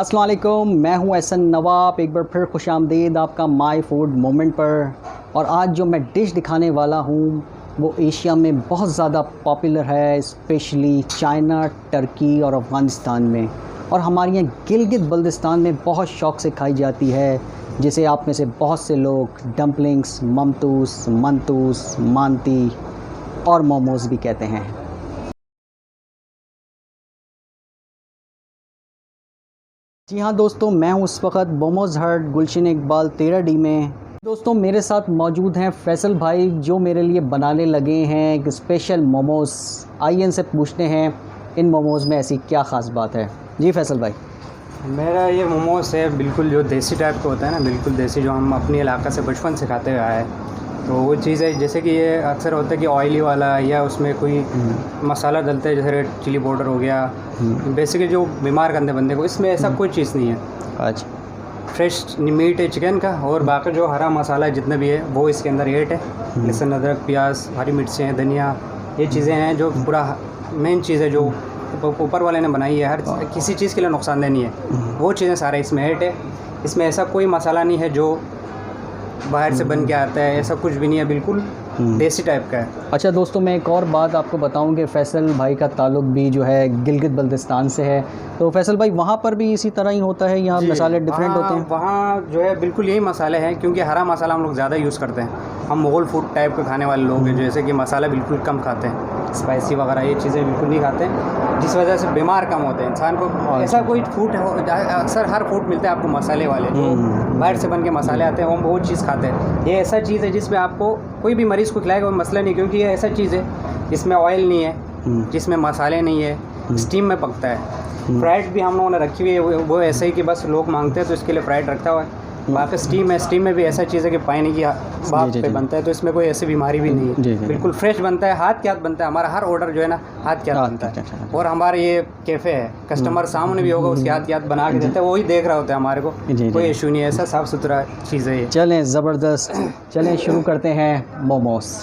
अस्सलाम वालेकुम, मैं हूं एहसन नवाब। एक बार फिर खुशामदीद आपका माय फूड मोमेंट पर। और आज जो मैं डिश दिखाने वाला हूं वो एशिया में बहुत ज़्यादा पॉपुलर है, स्पेशली चाइना, टर्की और अफ़गानिस्तान में। और हमारे यहाँ गिलगित बल्तिस्तान में बहुत शौक़ से खाई जाती है, जिसे आप में से बहुत से लोग डम्पलिंग्स, ममतूस, मंतूस, मानती और मोमोज़ भी कहते हैं। जी हाँ दोस्तों, मैं हूँ उस वक्त मोमोज़ हट गुलशन इकबाल 13D में। दोस्तों मेरे साथ मौजूद हैं फैसल भाई, जो मेरे लिए बनाने लगे हैं एक स्पेशल मोमोज़। आइए इनसे पूछते हैं इन मोमोज़ में ऐसी क्या ख़ास बात है। जी फैसल भाई। मेरा ये मोमोज़ है बिल्कुल जो देसी टाइप का होता है ना, बिल्कुल देसी, जो हम अपने इलाका से बचपन से खाते हुए आए। तो वो चीज़ है, जैसे कि ये अक्सर होता है कि ऑयली वाला या उसमें कोई मसाला डलता है, जैसे रेड चिली पाउडर हो गया। बेसिकली जो बीमार करते बंदे को, इसमें ऐसा कोई चीज़ नहीं है। अच्छा, फ्रेश मीट है चिकन का, और बाकी जो हरा मसाला जितने भी है वो इसके अंदर ऐड है। लहसुन, अदरक, प्याज, हरी मिर्चें, धनिया, ये चीज़ें हैं जो पूरा मेन चीज़ है जो ऊपर वाले ने बनाई है। हर किसी चीज़ के लिए नुकसानदेह नहीं है, वो चीज़ें सारे इसमें ऐड है। इसमें ऐसा कोई मसाला नहीं है जो बाहर से बन के आता है, ऐसा कुछ भी नहीं है, बिल्कुल देसी टाइप का है। अच्छा दोस्तों, मैं एक और बात आपको बताऊं कि फैसल भाई का ताल्लुक भी जो है गिलगित बल्तिस्तान से है। तो फैसल भाई, वहाँ पर भी इसी तरह ही होता है? यहाँ मसाले डिफरेंट होते हैं? वहाँ जो है बिल्कुल यही मसाले हैं, क्योंकि हरा मसाला हम लोग ज़्यादा यूज़ करते हैं। हम मुगल फूड टाइप के खाने वाले लोग हैं, जैसे कि मसाला बिल्कुल कम खाते हैं, स्पाइसी वगैरह ये चीज़ें बिल्कुल नहीं खाते हैं, जिस वजह से बीमार कम होते हैं इंसान को। ऐसा कोई फूड अक्सर हर फूड मिलता है आपको मसाले वाले, जो बाहर से बन के मसाले आते हैं, हम वो चीज़ खाते हैं। ये ऐसा चीज़ है जिसमें आपको कोई भी मरीज़ को खिलाएगा कोई मसला नहीं, क्योंकि ये ऐसा चीज़ है जिसमें ऑयल नहीं है, जिसमें मसाले नहीं है, स्टीम में पकता है। फ्राइड भी हम लोगों ने रखी हुई है, वो ऐसे ही कि बस लोग मांगते हैं तो इसके लिए फ्राइड रखा हुआ है। बाकी स्टीम है, स्टीम में भी ऐसा चीज़ है कि पानी की भाप पे बनता है, तो इसमें कोई ऐसी बीमारी भी नहीं है। बिल्कुल फ्रेश बनता है, हाथ के हाथ बनता है। हमारा हर ऑर्डर जो है ना हाथ के हाथ बनता है। और हमारे ये कैफ़े है, कस्टमर सामने भी होगा, उसके हाथ के हाथ बना के देते हैं, वही देख रहा होता है, हमारे को कोई इशू नहीं है। ऐसा साफ़ सुथरा चीज़ है ये। चलें, ज़बरदस्त, चलें शुरू करते हैं मोमोज़।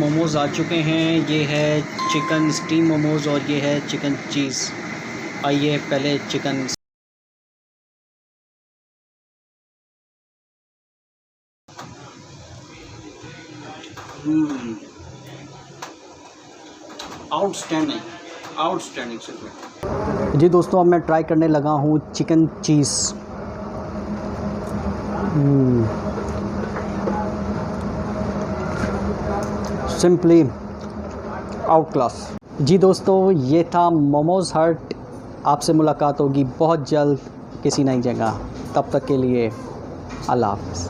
मोमोज़ आ चुके हैं। ये है चिकन स्टीम मोमोज़ और ये है चिकन चीज़। आइए पहले चिकन। आउटस्टैंडिंग जी दोस्तों, अब मैं ट्राई करने लगा हूँ chicken cheese. Simply outclass. जी दोस्तों, ये था मोमोज़ हट। आपसे मुलाकात होगी बहुत जल्द किसी नई जगह। तब तक के लिए अल्लाह हाफ़िज़।